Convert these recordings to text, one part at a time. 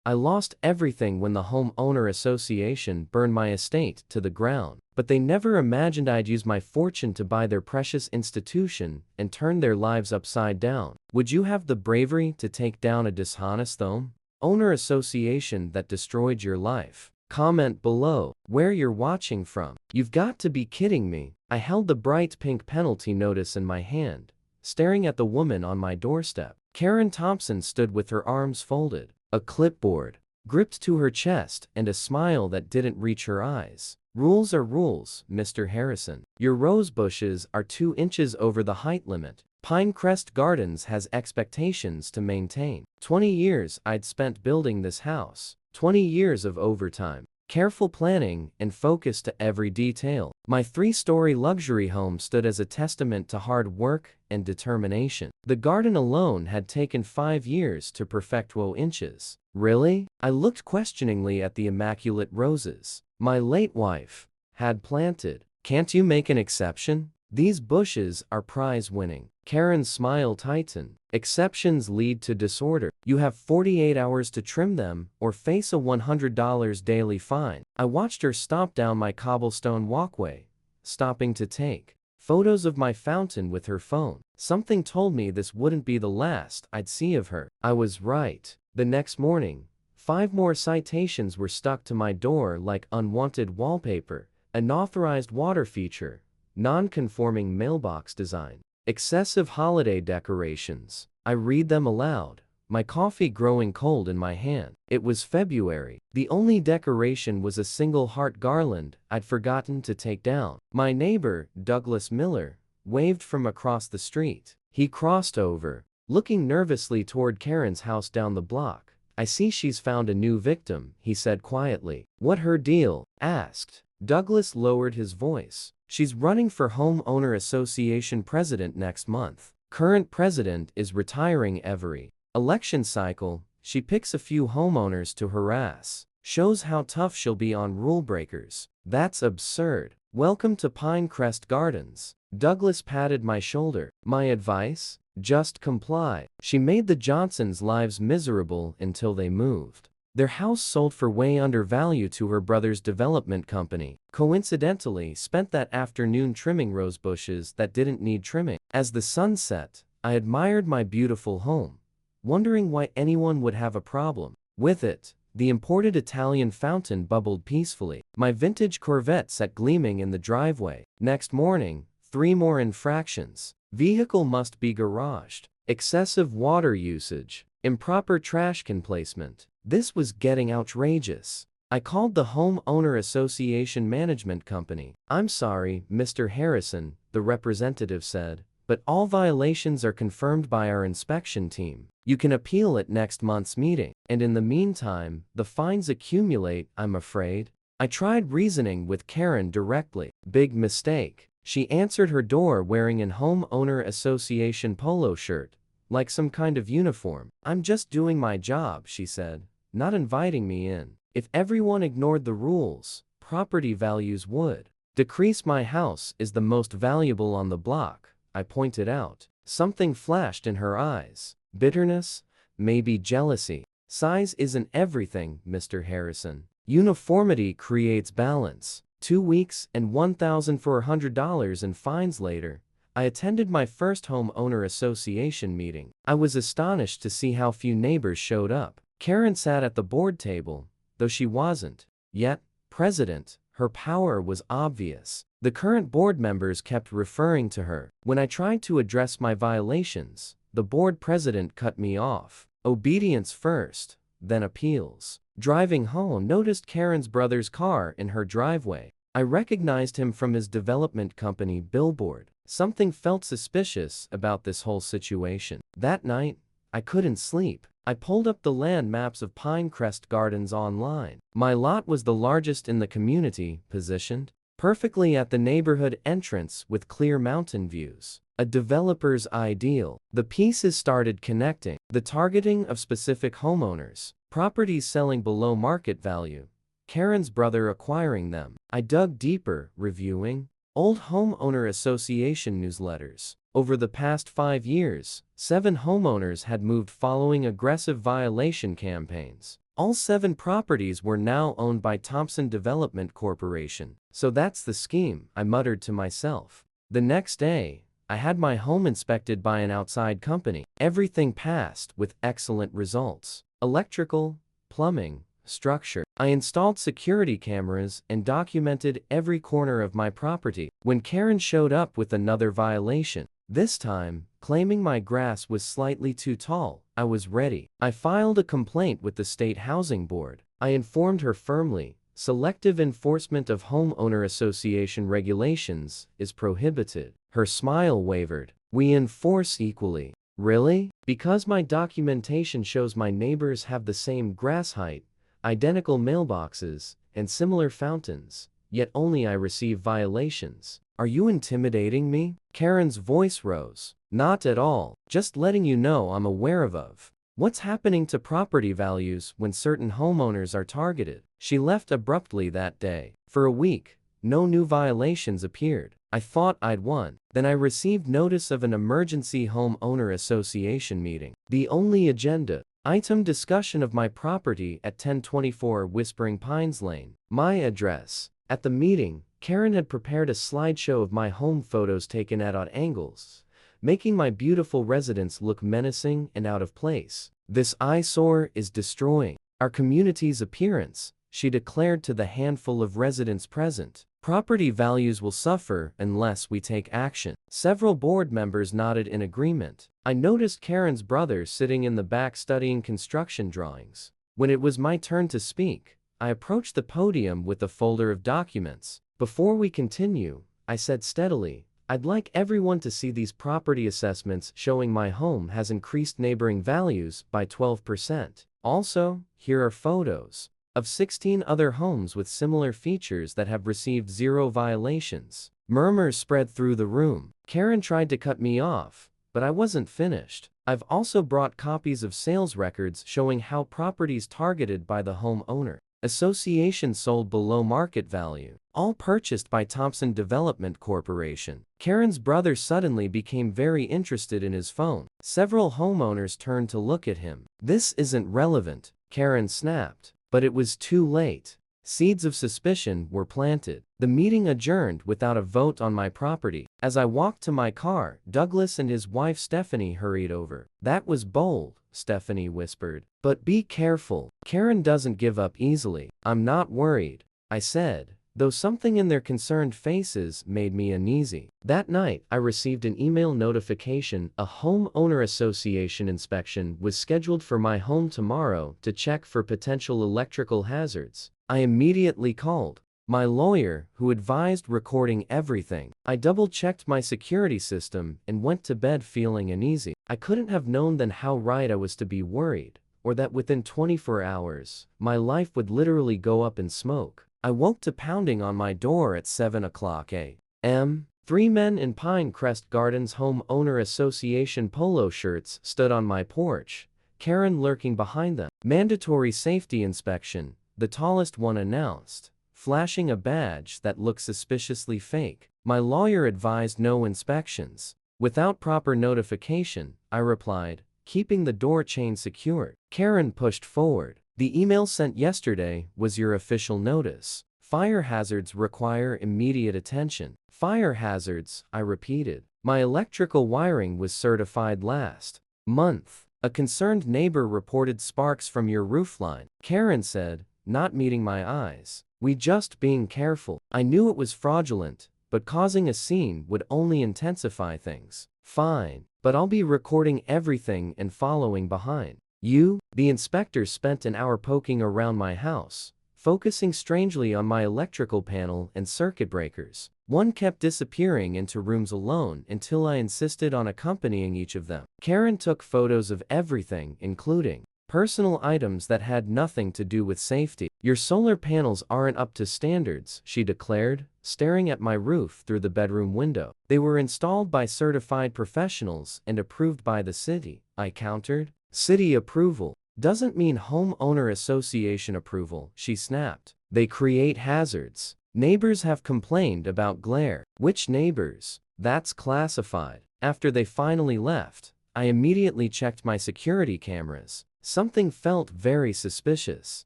I lost everything when the homeowner association burned my estate to the ground, but they never imagined I'd use my fortune to buy their precious institution and turn their lives upside down. Would you have the bravery to take down a dishonest owner association that destroyed your life? Comment below where you're watching from. You've got to be kidding me. I held the bright pink penalty notice in my hand, staring at the woman on my doorstep. Karen Thompson stood with her arms folded, a clipboard gripped to her chest, and a smile that didn't reach her eyes. Rules are rules, Mr. Harrison. Your rose bushes are 2 inches over the height limit. Pinecrest Gardens has expectations to maintain. 20 years I'd spent building this house. 20 years of overtime, careful planning, and focus to every detail. My 3-story luxury home stood as a testament to hard work and determination. The garden alone had taken 5 years to perfect. 2 inches. Really? I looked questioningly at the immaculate roses my late wife had planted. Can't you make an exception? These bushes are prize-winning. Karen's smile tightened. Exceptions lead to disorder. You have 48 hours to trim them or face a $100 daily fine. I watched her stomp down my cobblestone walkway, stopping to take photos of my fountain with her phone. Something told me this wouldn't be the last I'd see of her. I was right. The next morning, 5 more citations were stuck to my door like unwanted wallpaper, unauthorized water feature, non-conforming mailbox design, excessive holiday decorations. I read them aloud, my coffee growing cold in my hand. It was February. The only decoration was a single heart garland I'd forgotten to take down. My neighbor, Douglas Miller, waved from across the street. He crossed over, looking nervously toward Karen's house down the block. I see she's found a new victim, he said quietly. What her deal? Asked. Douglas lowered his voice. She's running for homeowner association president next month. Current president is retiring every election cycle. She picks a few homeowners to harass. Shows how tough she'll be on rule breakers. That's absurd. Welcome to Pinecrest Gardens. Douglas patted my shoulder. My advice? Just comply. She made the Johnsons' lives miserable until they moved. Their house sold for way under value to her brother's development company. Coincidentally, spent that afternoon trimming rose bushes that didn't need trimming. As the sun set, I admired my beautiful home, wondering why anyone would have a problem with it. The imported Italian fountain bubbled peacefully. My vintage Corvette sat gleaming in the driveway. Next morning, 3 more infractions. Vehicle must be garaged. Excessive water usage. Improper trash can placement. This was getting outrageous. I called the homeowner association management company. I'm sorry, Mr. Harrison, the representative said, but all violations are confirmed by our inspection team. You can appeal at next month's meeting. And in the meantime, the fines accumulate, I'm afraid. I tried reasoning with Karen directly. Big mistake. She answered her door wearing an homeowner association polo shirt, like some kind of uniform. I'm just doing my job, she said, not inviting me in. If everyone ignored the rules, property values would decrease. My house is the most valuable on the block, I pointed out. Something flashed in her eyes. Bitterness? Maybe jealousy. Size isn't everything, Mr. Harrison. Uniformity creates balance. 2 weeks and $1,400 in fines later, I attended my first homeowner association meeting. I was astonished to see how few neighbors showed up. Karen sat at the board table, though she wasn't yet president. Her power was obvious. The current board members kept referring to her. When I tried to address my violations, the board president cut me off. Obedience first, then appeals. Driving home, noticed Karen's brother's car in her driveway. I recognized him from his development company billboard. Something felt suspicious about this whole situation. That night, I couldn't sleep. I pulled up the land maps of Pinecrest Gardens online. My lot was the largest in the community, positioned perfectly at the neighborhood entrance with clear mountain views. A developer's ideal. The pieces started connecting. The targeting of specific homeowners. Properties selling below market value. Karen's brother acquiring them. I dug deeper, reviewing old homeowner association newsletters. Over the past 5 years, 7 homeowners had moved following aggressive violation campaigns. All 7 properties were now owned by Thompson Development Corporation. So that's the scheme, I muttered to myself. The next day, I had my home inspected by an outside company. Everything passed with excellent results. Electrical, plumbing, structure. I installed security cameras and documented every corner of my property. When Karen showed up with another violation, this time, claiming my grass was slightly too tall, I was ready. I filed a complaint with the State Housing Board. I informed her firmly, selective enforcement of homeowner association regulations is prohibited. Her smile wavered. We enforce equally. Really? Because my documentation shows my neighbors have the same grass height, identical mailboxes, and similar fountains, yet only I receive violations. Are you intimidating me? Karen's voice rose. Not at all. Just letting you know I'm aware of what's happening to property values when certain homeowners are targeted. She left abruptly that day. For a week, no new violations appeared. I thought I'd won. Then I received notice of an emergency homeowner association meeting. The only agenda item discussion of my property at 1024 Whispering Pines Lane. My address. At the meeting, Karen had prepared a slideshow of my home photos taken at odd angles, making my beautiful residence look menacing and out of place. This eyesore is destroying our community's appearance, she declared to the handful of residents present. Property values will suffer unless we take action. Several board members nodded in agreement. I noticed Karen's brother sitting in the back studying construction drawings. When it was my turn to speak, I approached the podium with a folder of documents. Before we continue, I said steadily, I'd like everyone to see these property assessments showing my home has increased neighboring values by 12%. Also, here are photos of 16 other homes with similar features that have received 0 violations. Murmurs spread through the room. Karen tried to cut me off, but I wasn't finished. I've also brought copies of sales records showing how properties targeted by the homeowner association sold below market value, all purchased by Thompson Development Corporation. Karen's brother suddenly became very interested in his phone. Several homeowners turned to look at him. This isn't relevant, Karen snapped. But it was too late. Seeds of suspicion were planted. The meeting adjourned without a vote on my property. As I walked to my car, Douglas and his wife Stephanie hurried over. That was bold, Stephanie whispered. But be careful. Karen doesn't give up easily. I'm not worried, I said, though something in their concerned faces made me uneasy. That night, I received an email notification. A homeowner association inspection was scheduled for my home tomorrow to check for potential electrical hazards. I immediately called my lawyer, who advised recording everything. I double-checked my security system and went to bed feeling uneasy. I couldn't have known then how right I was to be worried, or that within 24 hours, my life would literally go up in smoke. I woke to pounding on my door at 7 o'clock a.m. 3 men in Pinecrest Gardens Homeowner Association polo shirts stood on my porch, Karen lurking behind them. Mandatory safety inspection, the tallest one announced, flashing a badge that looked suspiciously fake. My lawyer advised no inspections. Without proper notification, I replied, keeping the door chain secured. Karen pushed forward. The email sent yesterday was your official notice. Fire hazards require immediate attention. Fire hazards, I repeated. My electrical wiring was certified last month. A concerned neighbor reported sparks from your roofline, Karen said, not meeting my eyes. We just being careful. I knew it was fraudulent, but causing a scene would only intensify things. Fine, but I'll be recording everything and following behind you. The inspector spent an hour poking around my house, focusing strangely on my electrical panel and circuit breakers. One kept disappearing into rooms alone until I insisted on accompanying each of them. Karen took photos of everything, including personal items that had nothing to do with safety. Your solar panels aren't up to standards, she declared, staring at my roof through the bedroom window. They were installed by certified professionals and approved by the city, I countered. City approval doesn't mean homeowner association approval, she snapped. They create hazards. Neighbors have complained about glare. Which neighbors? That's classified. After they finally left, I immediately checked my security cameras. Something felt very suspicious.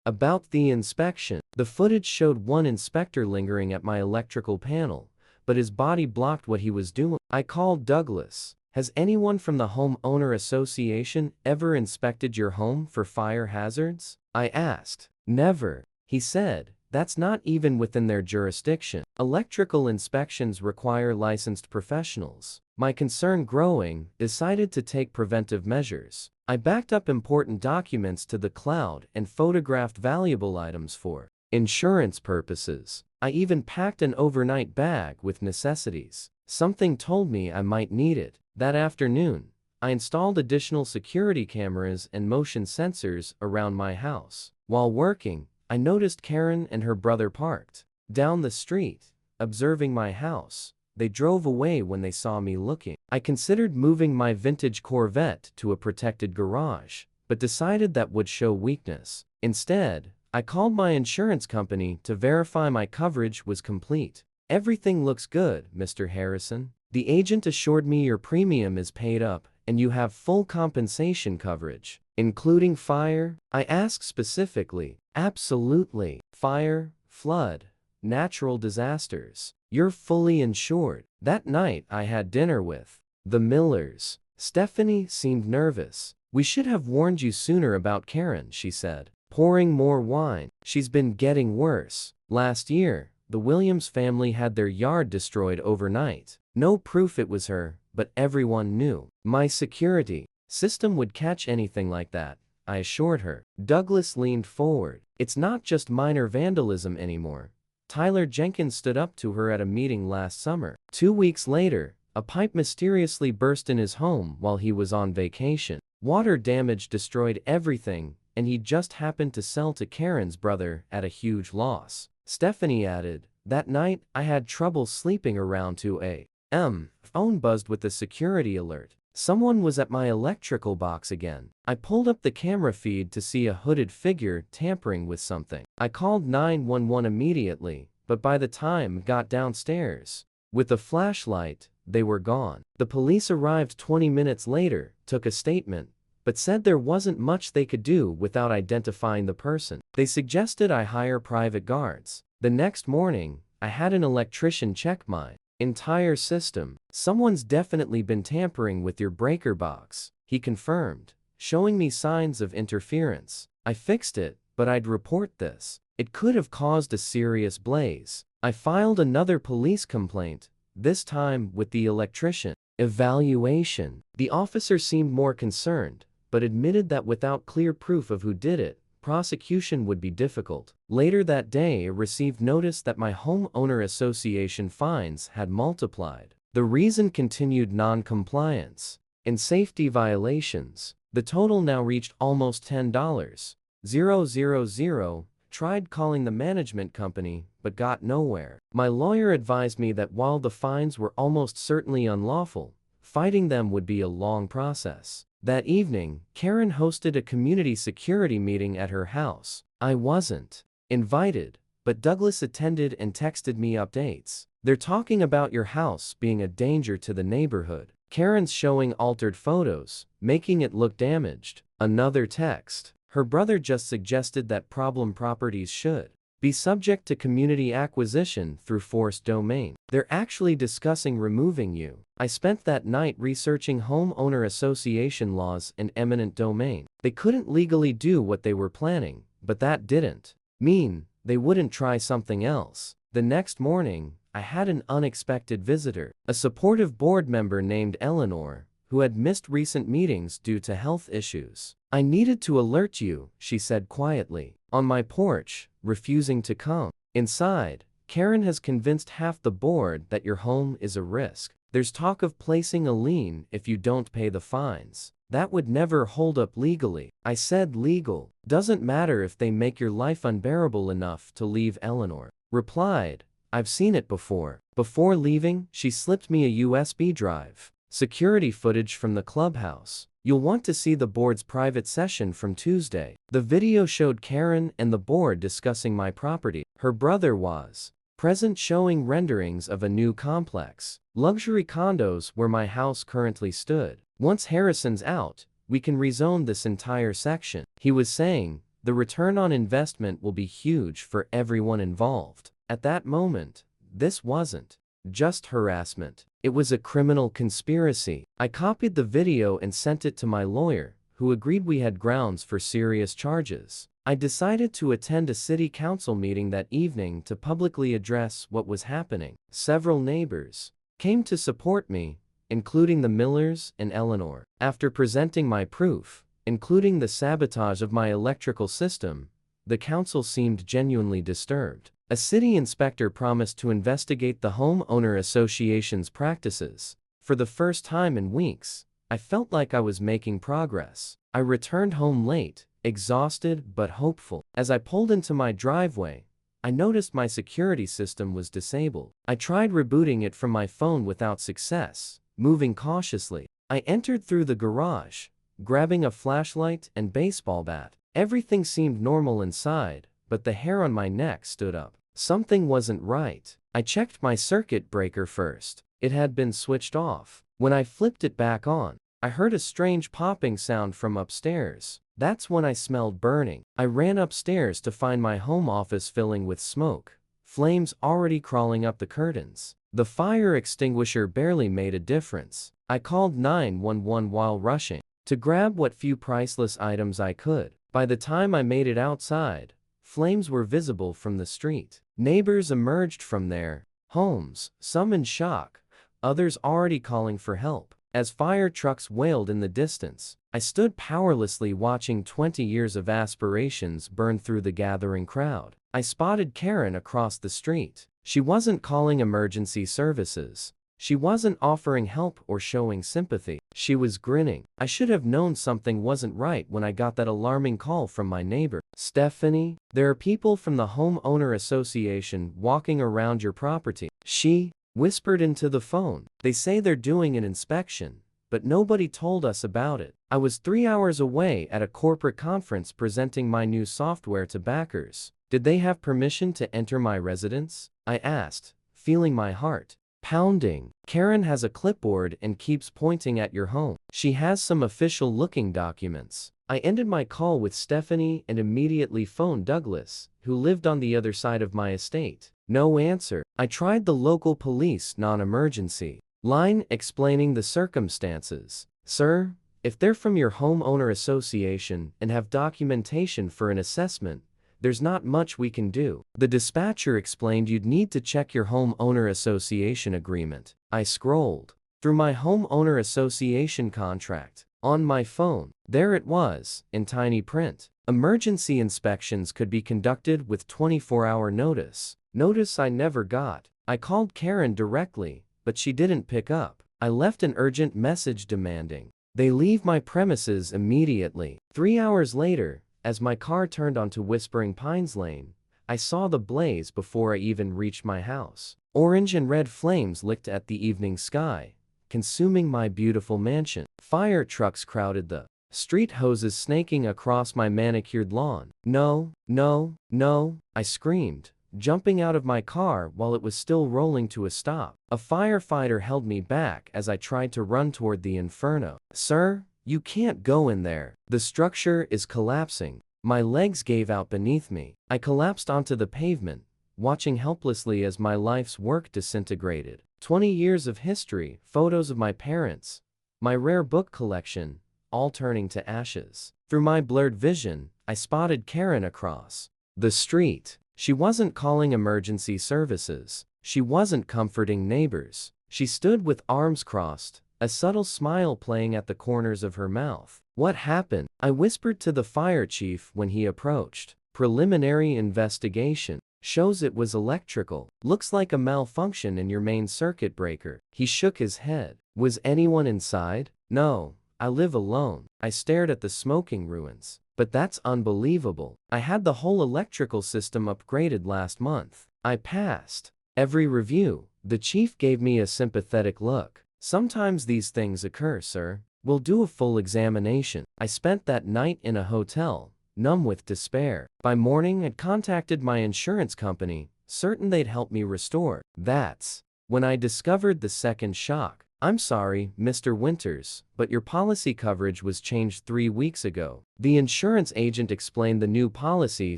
About the inspection, the footage showed one inspector lingering at my electrical panel, but his body blocked what he was doing. I called Douglas. Has anyone from the homeowner association ever inspected your home for fire hazards? I asked. Never, he said. That's not even within their jurisdiction. Electrical inspections require licensed professionals. My concern growing, decided to take preventive measures. I backed up important documents to the cloud and photographed valuable items for insurance purposes. I even packed an overnight bag with necessities. Something told me I might need it. That afternoon, I installed additional security cameras and motion sensors around my house. While working, I noticed Karen and her brother parked down the street, observing my house. They drove away when they saw me looking. I considered moving my vintage Corvette to a protected garage, but decided that would show weakness. Instead, I called my insurance company to verify my coverage was complete. Everything looks good, Mr. Harrison. The agent assured me your premium is paid up and you have full compensation coverage, including fire. I asked specifically. Absolutely. Fire, flood, natural disasters. You're fully insured. That night I had dinner with the Millers. Stephanie seemed nervous. We should have warned you sooner about Karen, she said, pouring more wine. She's been getting worse. Last year, the Williams family had their yard destroyed overnight. No proof it was her, but everyone knew. My security system would catch anything like that, I assured her. Douglas leaned forward. It's not just minor vandalism anymore. Tyler Jenkins stood up to her at a meeting last summer. 2 weeks later, a pipe mysteriously burst in his home while he was on vacation. Water damage destroyed everything, and he just happened to sell to Karen's brother at a huge loss. Stephanie added, that night I had trouble sleeping around 2 a.m. Phone buzzed with a security alert. Someone was at my electrical box again. I pulled up the camera feed to see a hooded figure tampering with something. I called 911 immediately, but by the time I got downstairs with a flashlight, they were gone. The police arrived 20 minutes later, took a statement, but said there wasn't much they could do without identifying the person. They suggested I hire private guards. The next morning, I had an electrician check my entire system. Someone's definitely been tampering with your breaker box, he confirmed, showing me signs of interference. I fixed it, but I'd report this. It could have caused a serious blaze. I filed another police complaint, this time with the electrician. Evaluation. The officer seemed more concerned, but admitted that without clear proof of who did it, prosecution would be difficult. Later that day, I received notice that my homeowner association fines had multiplied. The reason continued non-compliance and safety violations. The total now reached almost $10,000. Tried calling the management company, but got nowhere. My lawyer advised me that while the fines were almost certainly unlawful, fighting them would be a long process. That evening, Karen hosted a community security meeting at her house. I wasn't invited, but Douglas attended and texted me updates. They're talking about your house being a danger to the neighborhood. Karen's showing altered photos, making it look damaged. Another text. Her brother just suggested that problem properties should be subject to community acquisition through forced domain. They're actually discussing removing you. I spent that night researching homeowner association laws and eminent domain. They couldn't legally do what they were planning, but that didn't mean they wouldn't try something else. The next morning, I had an unexpected visitor, a supportive board member named Eleanor, who had missed recent meetings due to health issues. I needed to alert you, she said quietly. On my porch, refusing to come inside, Karen has convinced half the board that your home is a risk. There's talk of placing a lien if you don't pay the fines. That would never hold up legally. I said legal doesn't matter if they make your life unbearable enough to leave. Eleanor replied, I've seen it before. Before leaving, she slipped me a USB drive. Security footage from the clubhouse. You'll want to see the board's private session from Tuesday. The video showed Karen and the board discussing my property. Her brother was present, showing renderings of a new complex, luxury condos where my house currently stood. Once Harrison's out, we can rezone this entire section. He was saying, the return on investment will be huge for everyone involved. At that moment, this wasn't just harassment. It was a criminal conspiracy. I copied the video and sent it to my lawyer, who agreed we had grounds for serious charges. I decided to attend a city council meeting that evening to publicly address what was happening. Several neighbors came to support me, including the Millers and Eleanor. After presenting my proof, including the sabotage of my electrical system, the council seemed genuinely disturbed. A city inspector promised to investigate the homeowner association's practices. For the first time in weeks, I felt like I was making progress. I returned home late, exhausted but hopeful. As I pulled into my driveway, I noticed my security system was disabled. I tried rebooting it from my phone without success, moving cautiously. I entered through the garage, grabbing a flashlight and baseball bat. Everything seemed normal inside, but the hair on my neck stood up. Something wasn't right. I checked my circuit breaker first. It had been switched off. When I flipped it back on, I heard a strange popping sound from upstairs. That's when I smelled burning. I ran upstairs to find my home office filling with smoke, flames already crawling up the curtains. The fire extinguisher barely made a difference. I called 911 while rushing to grab what few priceless items I could. By the time I made it outside, flames were visible from the street. Neighbors emerged from their homes, some in shock, others already calling for help. As fire trucks wailed in the distance, I stood powerlessly watching 20 years of aspirations burn through the gathering crowd. I spotted Karen across the street. She wasn't calling emergency services. She wasn't offering help or showing sympathy. She was grinning. I should have known something wasn't right when I got that alarming call from my neighbor. Stephanie, there are people from the homeowner association walking around your property. She whispered into the phone. They say they're doing an inspection, but nobody told us about it. I was 3 hours away at a corporate conference presenting my new software to backers. Did they have permission to enter my residence? I asked, feeling my heart pounding. Karen has a clipboard and keeps pointing at your home. She has some official-looking documents. I ended my call with Stephanie and immediately phoned Douglas, who lived on the other side of my estate. No answer. I tried the local police non-emergency line explaining the circumstances. Sir, if they're from your homeowner association and have documentation for an assessment, there's not much we can do. The dispatcher explained you'd need to check your homeowner association agreement. I scrolled through my homeowner association contract. On my phone, there it was, in tiny print. Emergency inspections could be conducted with 24-hour notice. Notice I never got. I called Karen directly, but she didn't pick up. I left an urgent message demanding they leave my premises immediately. 3 hours later, as my car turned onto Whispering Pines Lane, I saw the blaze before I even reached my house. Orange and red flames licked at the evening sky, consuming my beautiful mansion. Fire trucks crowded the street, hoses snaking across my manicured lawn. No, no, no, I screamed, jumping out of my car while it was still rolling to a stop. A firefighter held me back as I tried to run toward the inferno. Sir, you can't go in there. The structure is collapsing. My legs gave out beneath me. I collapsed onto the pavement, watching helplessly as my life's work disintegrated. 20 years of history, photos of my parents, my rare book collection, all turning to ashes. Through my blurred vision, I spotted Karen across the street. She wasn't calling emergency services. She wasn't comforting neighbors. She stood with arms crossed, a subtle smile playing at the corners of her mouth. What happened? I whispered to the fire chief when he approached. Preliminary investigation shows it was electrical. Looks like a malfunction in your main circuit breaker. He shook his head. Was anyone inside? No, I live alone. I stared at the smoking ruins. But that's unbelievable. I had the whole electrical system upgraded last month. I passed every review. The chief gave me a sympathetic look. Sometimes these things occur, sir. We'll do a full examination. I spent that night in a hotel, numb with despair. By morning, I'd contacted my insurance company, certain they'd help me restore. That's when I discovered the second shock. "I'm sorry, Mr. Winters, but your policy coverage was changed 3 weeks ago." The insurance agent explained the new policy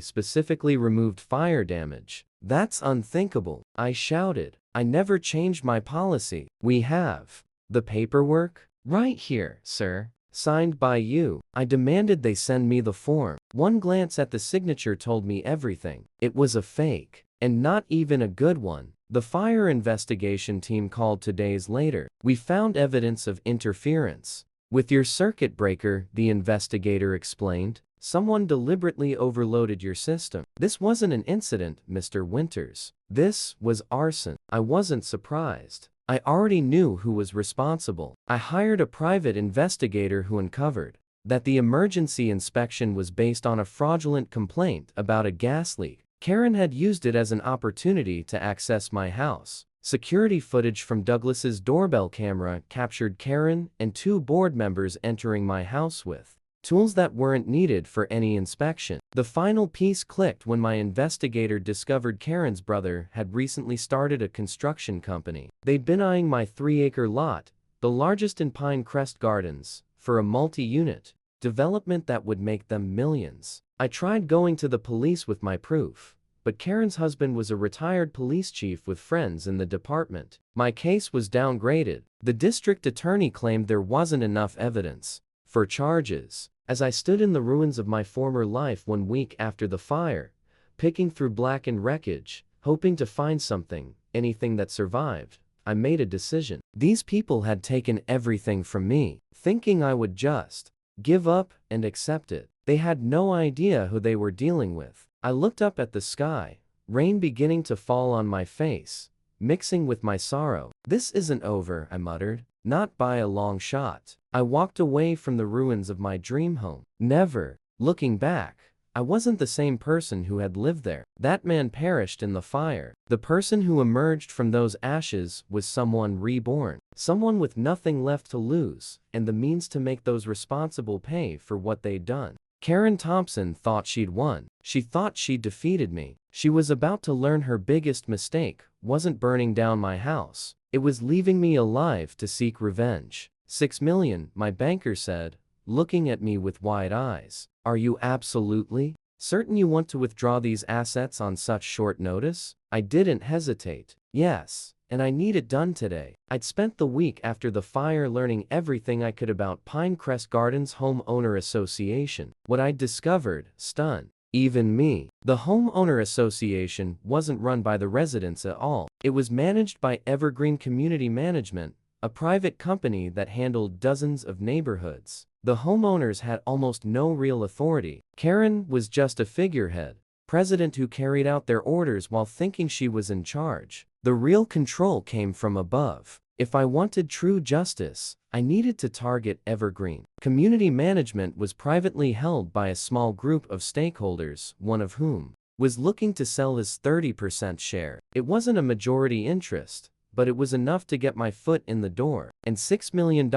specifically removed fire damage. "That's unthinkable," I shouted. "I never changed my policy." "We have. The paperwork?" "Right here, sir. Signed by you." I demanded they send me the form. One glance at the signature told me everything. It was a fake. And not even a good one. The fire investigation team called 2 days later. "We found evidence of interference with your circuit breaker," the investigator explained. "Someone deliberately overloaded your system." "This wasn't an incident, Mr. Winters. This was arson." I wasn't surprised. I already knew who was responsible. I hired a private investigator who uncovered that the emergency inspection was based on a fraudulent complaint about a gas leak. Karen had used it as an opportunity to access my house. Security footage from Douglas's doorbell camera captured Karen and 2 board members entering my house with tools that weren't needed for any inspection. The final piece clicked when my investigator discovered Karen's brother had recently started a construction company. They'd been eyeing my 3-acre lot, the largest in Pinecrest Gardens, for a multi-unit development that would make them millions. I tried going to the police with my proof, but Karen's husband was a retired police chief with friends in the department. My case was downgraded. The district attorney claimed there wasn't enough evidence for charges. As I stood in the ruins of my former life 1 week after the fire, picking through blackened wreckage, hoping to find something, anything that survived, I made a decision. These people had taken everything from me, thinking I would just give up and accept it. They had no idea who they were dealing with. I looked up at the sky, rain beginning to fall on my face, mixing with my sorrow. "This isn't over," I muttered. "Not by a long shot." I walked away from the ruins of my dream home. Never. Looking back, I wasn't the same person who had lived there. That man perished in the fire. The person who emerged from those ashes was someone reborn. Someone with nothing left to lose, and the means to make those responsible pay for what they'd done. Karen Thompson thought she'd won. She thought she'd defeated me. She was about to learn her biggest mistake wasn't burning down my house. It was leaving me alive to seek revenge. $6 million, my banker said, looking at me with wide eyes. "Are you absolutely certain you want to withdraw these assets on such short notice?" I didn't hesitate. "Yes, and I need it done today." I'd spent the week after the fire learning everything I could about Pinecrest Gardens Homeowner Association. What I'd discovered stunned even me. The Homeowner Association wasn't run by the residents at all. It was managed by Evergreen Community Management, a private company that handled dozens of neighborhoods. The homeowners had almost no real authority. Karen was just a figurehead, president who carried out their orders while thinking she was in charge. The real control came from above. If I wanted true justice, I needed to target Evergreen. Community management was privately held by a small group of stakeholders, one of whom was looking to sell his 30% share. It wasn't a majority interest, but it was enough to get my foot in the door, and $6 million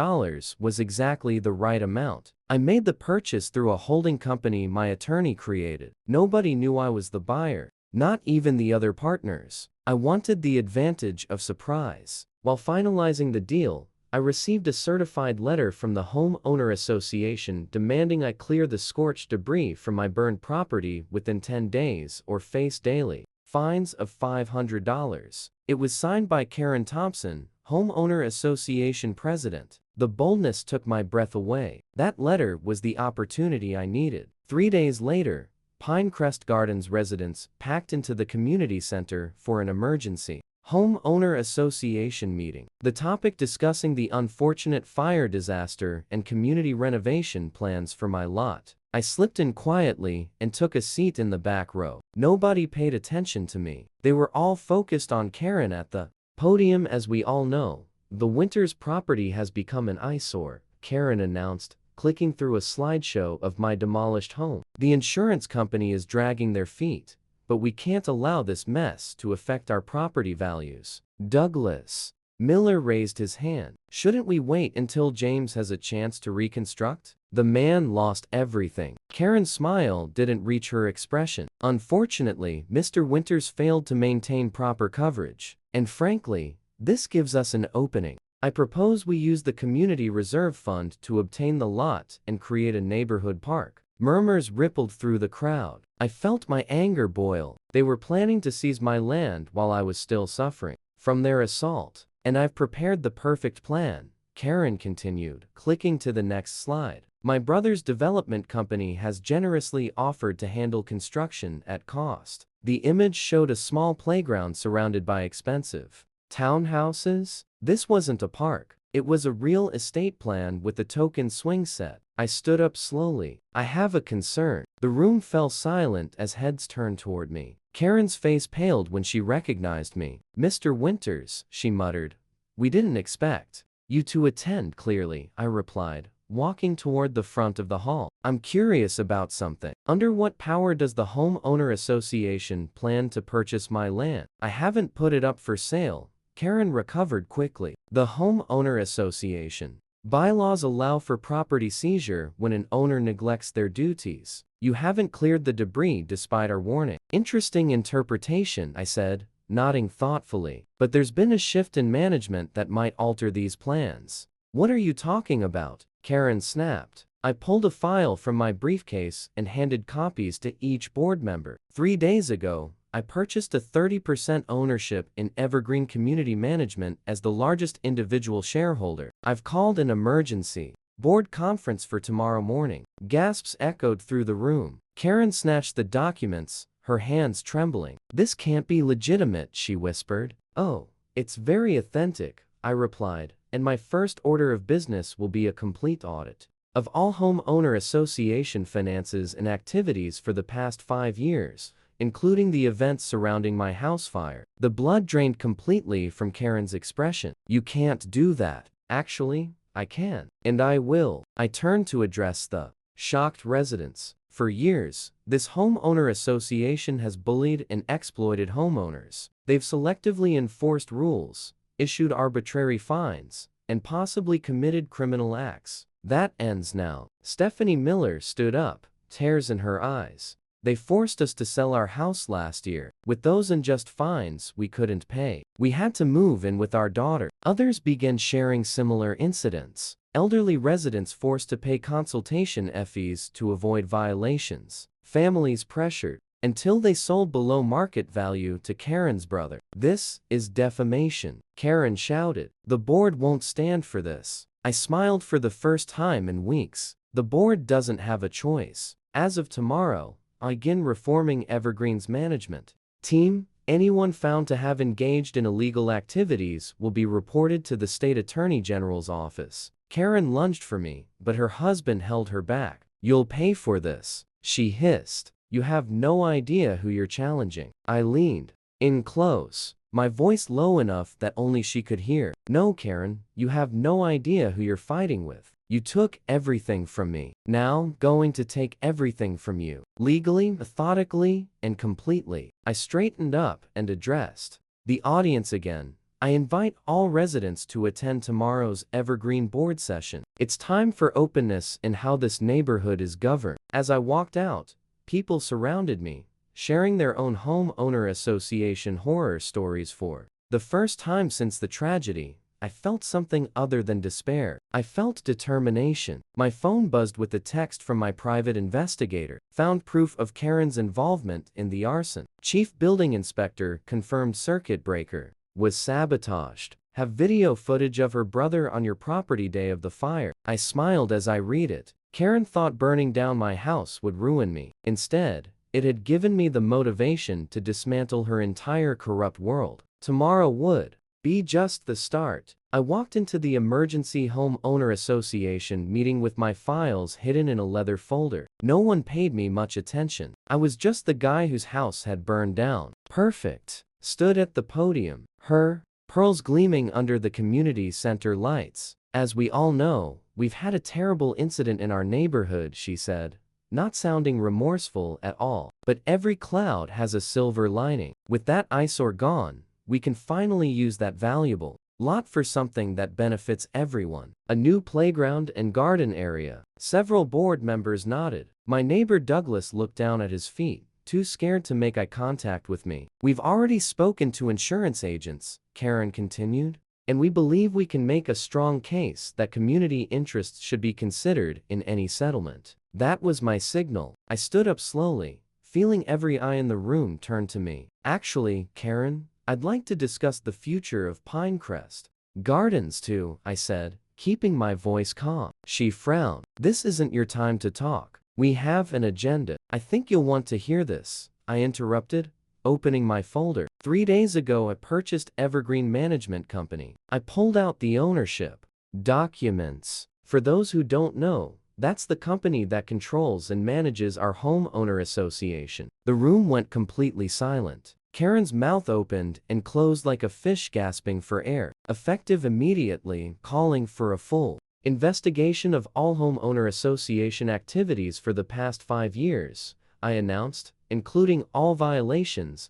was exactly the right amount. I made the purchase through a holding company my attorney created. Nobody knew I was the buyer, not even the other partners. I wanted the advantage of surprise. While finalizing the deal, I received a certified letter from the Homeowner Association demanding I clear the scorched debris from my burned property within 10 days or face daily fines of $500. It was signed by Karen Thompson, Homeowner Association president. The boldness took my breath away. That letter was the opportunity I needed. 3 days later, Pinecrest Gardens residents packed into the community center for an emergency Homeowner Association meeting. The topic discussing the unfortunate fire disaster and community renovation plans for my lot. I slipped in quietly and took a seat in the back row. Nobody paid attention to me. They were all focused on Karen at the podium. "As we all know, the Winters property has become an eyesore," Karen announced, clicking through a slideshow of my demolished home. "The insurance company is dragging their feet, but we can't allow this mess to affect our property values." Douglas Miller raised his hand. "Shouldn't we wait until James has a chance to reconstruct?" "The man lost everything." Karen's smile didn't reach her expression. "Unfortunately, Mr. Winters failed to maintain proper coverage. And frankly, this gives us an opening." I propose we use the community reserve fund to obtain the lot and create a neighborhood park. Murmurs rippled through the crowd. I felt my anger boil. They were planning to seize my land while I was still suffering from their assault. And I've prepared the perfect plan, Karen continued, clicking to the next slide. My brother's development company has generously offered to handle construction at cost. The image showed a small playground surrounded by expensive townhouses. This wasn't a park. It was a real estate plan with a token swing set. I stood up slowly. I have a concern. The room fell silent as heads turned toward me. Karen's face paled when she recognized me. Mr. Winters, she muttered. We didn't expect you to attend, clearly, I replied, walking toward the front of the hall. I'm curious about something. Under what power does the homeowner association plan to purchase my land? I haven't put it up for sale. Karen recovered quickly. The homeowner association bylaws allow for property seizure when an owner neglects their duties. You haven't cleared the debris despite our warning. Interesting interpretation, I said, nodding thoughtfully. But there's been a shift in management that might alter these plans. What are you talking about? Karen snapped. I pulled a file from my briefcase and handed copies to each board member. 3 days ago, I purchased a 30% ownership in Evergreen Community Management as the largest individual shareholder. I've called an emergency board conference for tomorrow morning. Gasps echoed through the room. Karen snatched the documents, her hands trembling. This can't be legitimate, she whispered. Oh, it's very authentic, I replied, and my first order of business will be a complete audit of all homeowner association finances and activities for the past 5 years, including the events surrounding my house fire. The blood drained completely from Karen's expression. You can't do that. Actually, I can. And I will. I turned to address the shocked residents. For years, this homeowner association has bullied and exploited homeowners. They've selectively enforced rules, issued arbitrary fines, and possibly committed criminal acts. That ends now. Stephanie Miller stood up, tears in her eyes. They forced us to sell our house last year. With those unjust fines we couldn't pay, we had to move in with our daughter. Others began sharing similar incidents. Elderly residents forced to pay consultation fees to avoid violations. Families pressured until they sold below market value to Karen's brother. This is defamation, Karen shouted. The board won't stand for this. I smiled for the first time in weeks. The board doesn't have a choice. As of tomorrow, I begin reforming Evergreen's management team. Anyone found to have engaged in illegal activities will be reported to the state attorney general's office. Karen lunged for me, but her husband held her back. You'll pay for this, she hissed. You have no idea who you're challenging. I leaned in close, my voice low enough that only she could hear. No, Karen, you have no idea who you're fighting with. You took everything from me. Now, going to take everything from you. Legally, methodically, and completely. I straightened up and addressed the audience again. I invite all residents to attend tomorrow's Evergreen board session. It's time for openness in how this neighborhood is governed. As I walked out, people surrounded me, sharing their own homeowner association horror stories. For the first time since the tragedy, I felt something other than despair. I felt determination. My phone buzzed with a text from my private investigator. Found proof of Karen's involvement in the arson. Chief Building Inspector confirmed circuit breaker was sabotaged. Have video footage of her brother on your property day of the fire. I smiled as I read it. Karen thought burning down my house would ruin me. Instead, it had given me the motivation to dismantle her entire corrupt world. Tomorrow would be just the start. I walked into the Emergency Homeowner Association meeting with my files hidden in a leather folder. No one paid me much attention. I was just the guy whose house had burned down. Perfect. Stood at the podium, her pearls gleaming under the community center lights. As we all know, we've had a terrible incident in our neighborhood, she said, not sounding remorseful at all. But every cloud has a silver lining. With that eyesore gone, we can finally use that valuable lot for something that benefits everyone. A new playground and garden area. Several board members nodded. My neighbor Douglas looked down at his feet, too scared to make eye contact with me. We've already spoken to insurance agents, Karen continued. and we believe we can make a strong case that community interests should be considered in any settlement." That was my signal. I stood up slowly, feeling every eye in the room turn to me. "Actually, Karen, I'd like to discuss the future of Pinecrest Gardens too," I said, keeping my voice calm. She frowned. "This isn't your time to talk. We have an agenda." "I think you'll want to hear this," I interrupted, opening my folder. 3 days ago I purchased Evergreen Management Company. I pulled out the ownership documents. For those who don't know, that's the company that controls and manages our homeowner association. The room went completely silent. Karen's mouth opened and closed like a fish gasping for air. "Effective immediately, calling for a full investigation of all homeowner association activities for the past 5 years," I announced, "including all violations,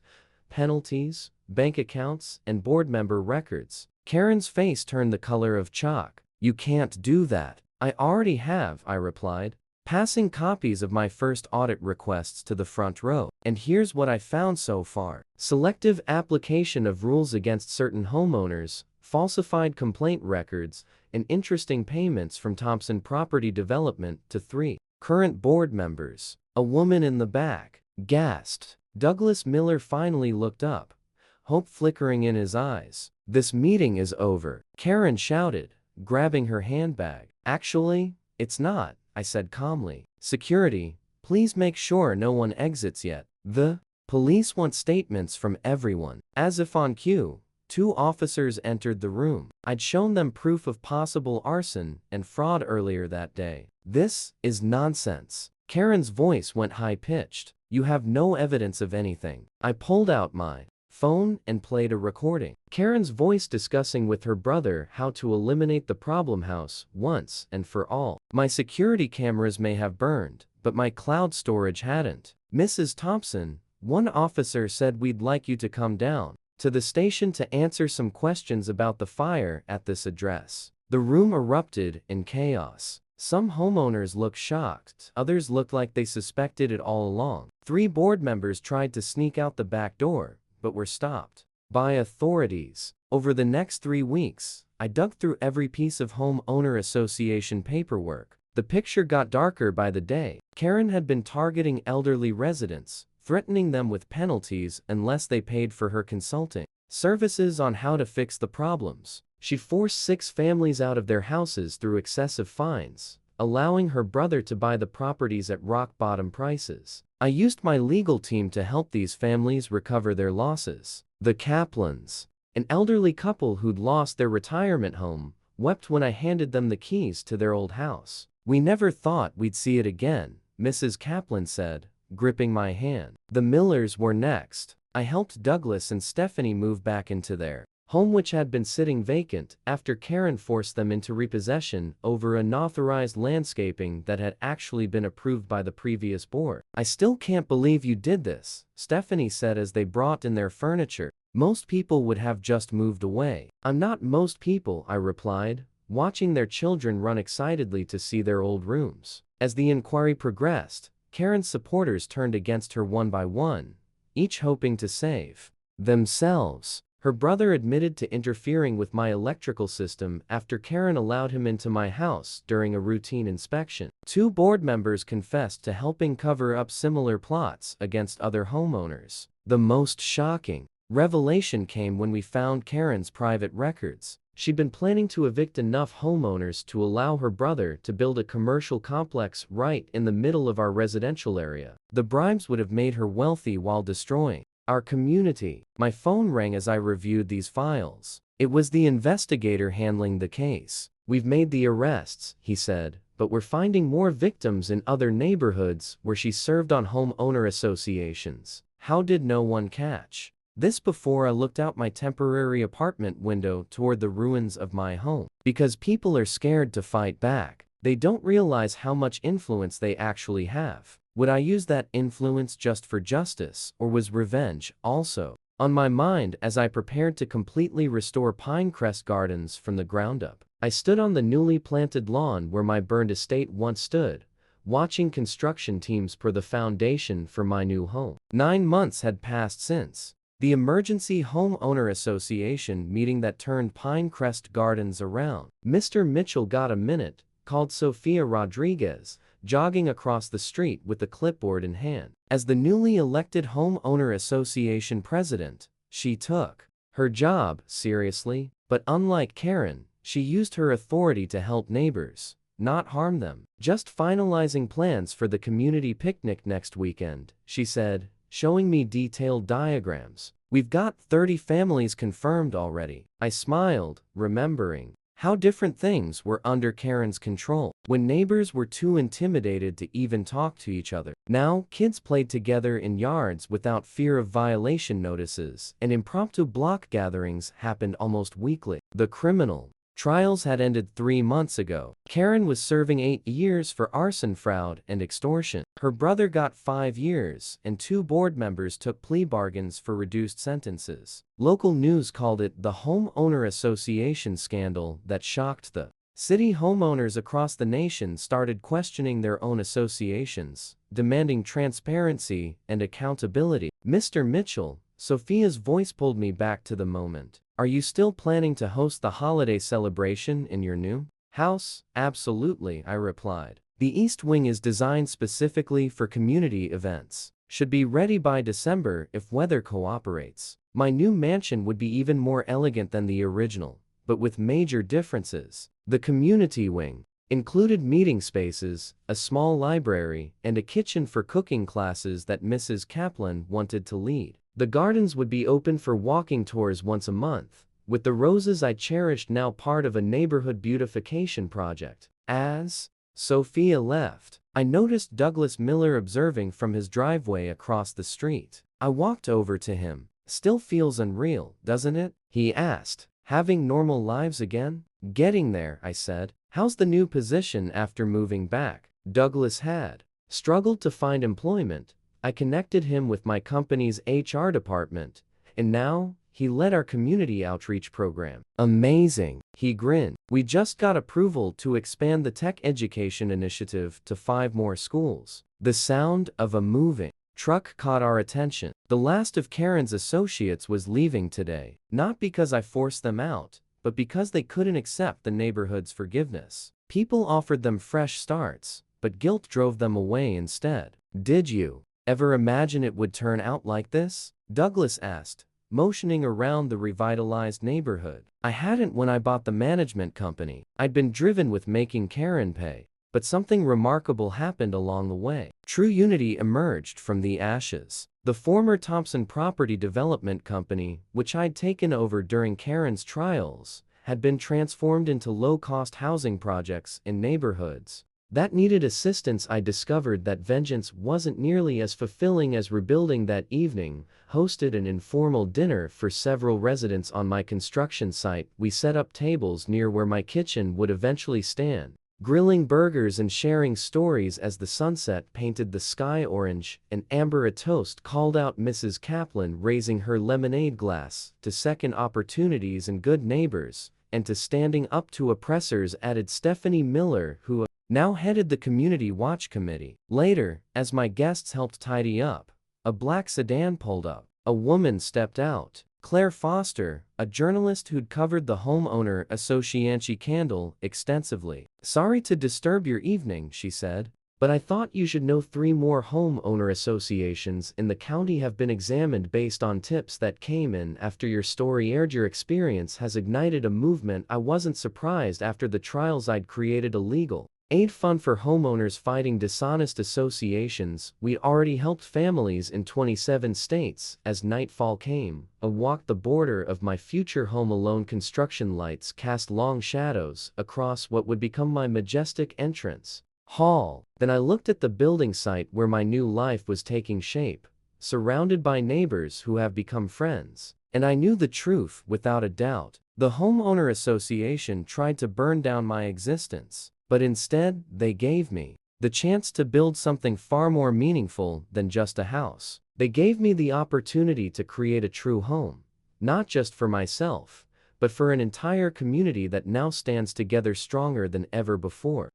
penalties, bank accounts, and board member records." Karen's face turned the color of chalk. "You can't do that." "I already have," I replied, passing copies of my first audit requests to the front row. "And here's what I found so far. Selective application of rules against certain homeowners, falsified complaint records, and interesting payments from Thompson Property Development to 3 current board members." A woman in the back gasped. Douglas Miller finally looked up, hope flickering in his eyes. "This meeting is over," Karen shouted, grabbing her handbag. "Actually, it's not," I said calmly. "Security, please make sure no one exits yet. The police want statements from everyone." As if on cue, 2 officers entered the room. I'd shown them proof of possible arson and fraud earlier that day. "This is nonsense." Karen's voice went high-pitched. "You have no evidence of anything." I pulled out my phone and played a recording. Karen's voice discussing with her brother how to eliminate the problem house once and for all. "My security cameras may have burned, but my cloud storage hadn't. Mrs. Thompson, one officer said we'd like you to come down to the station to answer some questions about the fire at this address." The room erupted in chaos. Some homeowners looked shocked, others looked like they suspected it all along. 3 board members tried to sneak out the back door, but were stopped by authorities. Over the next 3 weeks, I dug through every piece of homeowner association paperwork. The picture got darker by the day. Karen had been targeting elderly residents, threatening them with penalties unless they paid for her consulting services on how to fix the problems. She forced 6 families out of their houses through excessive fines, allowing her brother to buy the properties at rock-bottom prices. I used my legal team to help these families recover their losses. The Kaplans, an elderly couple who'd lost their retirement home, wept when I handed them the keys to their old house. "We never thought we'd see it again," Mrs. Kaplan said, gripping my hand. The Millers were next. I helped Douglas and Stephanie move back into their home, which had been sitting vacant after Karen forced them into repossession over unauthorized landscaping that had actually been approved by the previous board. "I still can't believe you did this," Stephanie said as they brought in their furniture. "Most people would have just moved away." "I'm not most people," I replied, watching their children run excitedly to see their old rooms. As the inquiry progressed, Karen's supporters turned against her one by one, each hoping to save themselves. Her brother admitted to interfering with my electrical system after Karen allowed him into my house during a routine inspection. 2 board members confessed to helping cover up similar plots against other homeowners. The most shocking revelation came when we found Karen's private records. She'd been planning to evict enough homeowners to allow her brother to build a commercial complex right in the middle of our residential area. The bribes would have made her wealthy while destroying our community. My phone rang as I reviewed these files. It was the investigator handling the case. "We've made the arrests," he said, "but we're finding more victims in other neighborhoods where she served on homeowner associations. How did no one catch this before?" I looked out my temporary apartment window toward the ruins of my home. Because people are scared to fight back. They don't realize how much influence they actually have. Would I use that influence just for justice, or was revenge also on my mind as I prepared to completely restore Pinecrest Gardens from the ground up? I stood on the newly planted lawn where my burned estate once stood, watching construction teams pour the foundation for my new home. 9 months had passed since The Emergency Homeowner Association meeting that turned Pinecrest Gardens around. Mr. Mitchell got a minute, called Sophia Rodriguez, jogging across the street with a clipboard in hand. As the newly elected Homeowner Association president, she took her job seriously, but unlike Karen, she used her authority to help neighbors, not harm them. Just finalizing plans for the community picnic next weekend, she said, showing me detailed diagrams. We've got 30 families confirmed already. I smiled, remembering how different things were under Karen's control, when neighbors were too intimidated to even talk to each other. Now, kids played together in yards without fear of violation notices, and impromptu block gatherings happened almost weekly. The criminal trials had ended 3 months ago. Karen was serving 8 years for arson, fraud, and extortion. Her brother got 5 years, and 2 board members took plea bargains for reduced sentences. Local news called it the Homeowner Association scandal that shocked the city. Homeowners across the nation started questioning their own associations, demanding transparency and accountability. Mr. Mitchell, Sophia's voice pulled me back to the moment. Are you still planning to host the holiday celebration in your new house? Absolutely, I replied. The East Wing is designed specifically for community events. Should be ready by December if weather cooperates. My new mansion would be even more elegant than the original, but with major differences. The community wing included meeting spaces, a small library, and a kitchen for cooking classes that Mrs. Kaplan wanted to lead. The gardens would be open for walking tours once a month, with the roses I cherished now part of a neighborhood beautification project. As Sophia left, I noticed Douglas Miller observing from his driveway across the street. I walked over to him. Still feels unreal, doesn't it? He asked. Having normal lives again? Getting there, I said. How's the new position after moving back? Douglas had struggled to find employment. I connected him with my company's HR department, and now he led our community outreach program. Amazing, he grinned. We just got approval to expand the tech education initiative to 5 more schools. The sound of a moving truck caught our attention. The last of Karen's associates was leaving today, not because I forced them out, but because they couldn't accept the neighborhood's forgiveness. People offered them fresh starts, but guilt drove them away instead. Did you ever imagine it would turn out like this? Douglas asked, motioning around the revitalized neighborhood. I hadn't when I bought the management company. I'd been driven with making Karen pay, but something remarkable happened along the way. True unity emerged from the ashes. The former Thompson Property Development Company, which I'd taken over during Karen's trials, had been transformed into low-cost housing projects in neighborhoods that needed assistance. I discovered that vengeance wasn't nearly as fulfilling as rebuilding. That evening, hosted an informal dinner for several residents on my construction site. We set up tables near where my kitchen would eventually stand, grilling burgers and sharing stories as the sunset painted the sky orange and amber. A toast called out Mrs. Kaplan, raising her lemonade glass to second opportunities and good neighbors, and to standing up to oppressors, added Stephanie Miller, who now headed the Community Watch Committee. Later, as my guests helped tidy up, a black sedan pulled up. A woman stepped out. Claire Foster, a journalist who'd covered the Homeowner Association scandal extensively. Sorry to disturb your evening, she said, but I thought you should know 3 more homeowner associations in the county have been examined based on tips that came in after your story aired. Your experience has ignited a movement. I wasn't surprised. After the trials, I'd created a legal aid fund for homeowners fighting dishonest associations. We'd already helped families in 27 states. As nightfall came, I walked the border of my future home alone. Construction lights cast long shadows across what would become my majestic entrance hall. Then I looked at the building site where my new life was taking shape, surrounded by neighbors who have become friends. And I knew the truth without a doubt. The Homeowner Association tried to burn down my existence, but instead, they gave me the chance to build something far more meaningful than just a house. They gave me the opportunity to create a true home, not just for myself, but for an entire community that now stands together stronger than ever before.